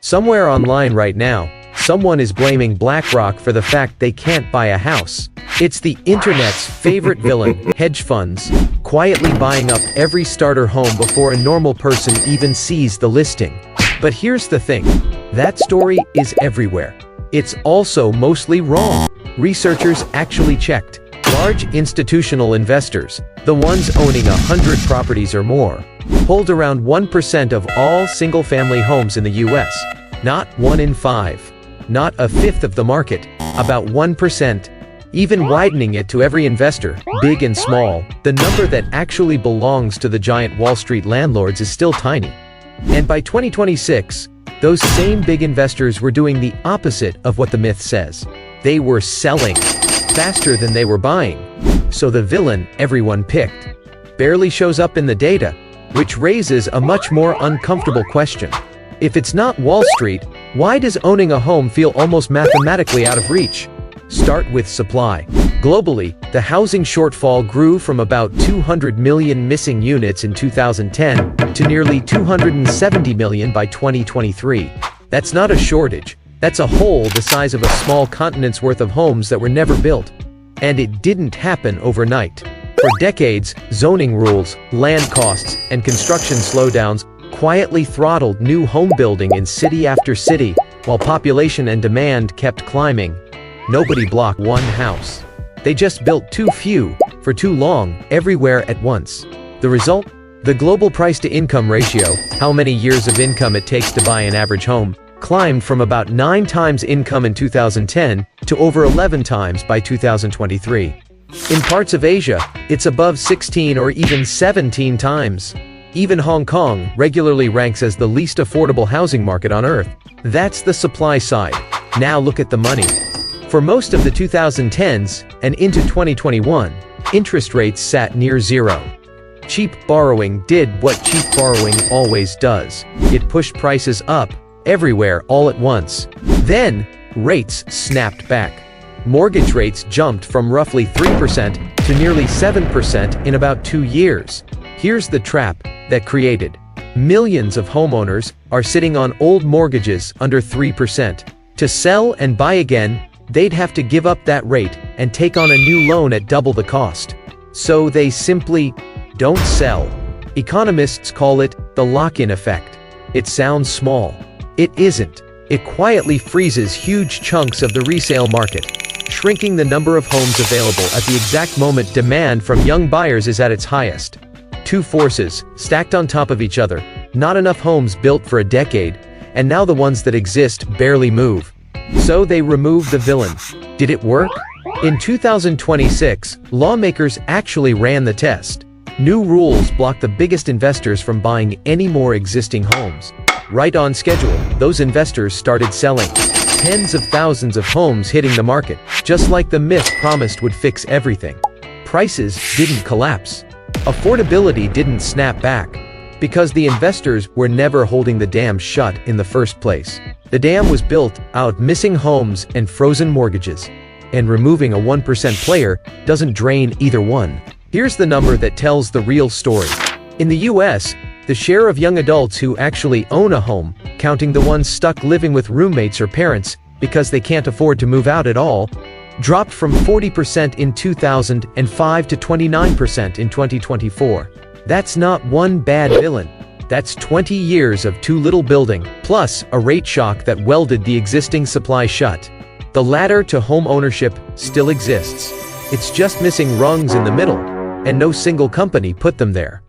Somewhere online right now, someone is blaming BlackRock for the fact they can't buy a house. It's the internet's favorite villain, hedge funds, quietly buying up every starter home before a normal person even sees the listing. But here's the thing, that story is everywhere. It's also mostly wrong. Researchers actually checked. Large institutional investors, the ones owning 100 properties or more, hold around 1% of all single-family homes in the US. Not 1 in 5. Not a fifth of the market, about 1%. Even widening it to every investor, big and small, the number that actually belongs to the giant Wall Street landlords is still tiny. And by 2026, those same big investors were doing the opposite of what the myth says. They were selling faster than they were buying. So the villain everyone picked barely shows up in the data, which raises a much more uncomfortable question. If it's not Wall Street, why does owning a home feel almost mathematically out of reach? Start with supply. Globally, the housing shortfall grew from about 200 million missing units in 2010 to nearly 270 million by 2023. That's not a shortage. That's a hole the size of a small continent's worth of homes that were never built. And it didn't happen overnight. For decades, zoning rules, land costs, and construction slowdowns quietly throttled new home building in city after city, while population and demand kept climbing. Nobody blocked one house. They just built too few, for too long, everywhere at once. The result? The global price-to-income ratio, how many years of income it takes to buy an average home, climbed from about 9 times income in 2010 to over 11 times by 2023. In parts of Asia, it's above 16 or even 17 times. Even Hong Kong regularly ranks as the least affordable housing market on Earth. That's the supply side. Now look at the money. For most of the 2010s and into 2021, interest rates sat near zero. Cheap borrowing did what cheap borrowing always does. It pushed prices up everywhere all at once. Then, rates snapped back. Mortgage rates jumped from roughly 3% to nearly 7% in about 2 years. Here's the trap that created. Millions of homeowners are sitting on old mortgages under 3%. To sell and buy again, they'd have to give up that rate and take on a new loan at double the cost. So they simply don't sell. Economists call it the lock-in effect. It sounds small. It isn't. It quietly freezes huge chunks of the resale market, shrinking the number of homes available at the exact moment demand from young buyers is at its highest. Two forces, stacked on top of each other, not enough homes built for a decade, and now the ones that exist barely move. So they removed the villain. Did it work? In 2026, lawmakers actually ran the test. New rules blocked the biggest investors from buying any more existing homes. Right on schedule, those investors started selling. Tens of thousands of homes hitting the market, just like the myth promised would fix everything. Prices didn't collapse. Affordability didn't snap back. Because the investors were never holding the dam shut in the first place. The dam was built out of missing homes and frozen mortgages. And removing a 1% player doesn't drain either one. Here's the number that tells the real story. In the US, the share of young adults who actually own a home, counting the ones stuck living with roommates or parents because they can't afford to move out at all, dropped from 40% in 2005 to 29% in 2024. That's not one bad villain. That's 20 years of too little building, plus a rate shock that welded the existing supply shut. The ladder to home ownership still exists. It's just missing rungs in the middle, and no single company put them there.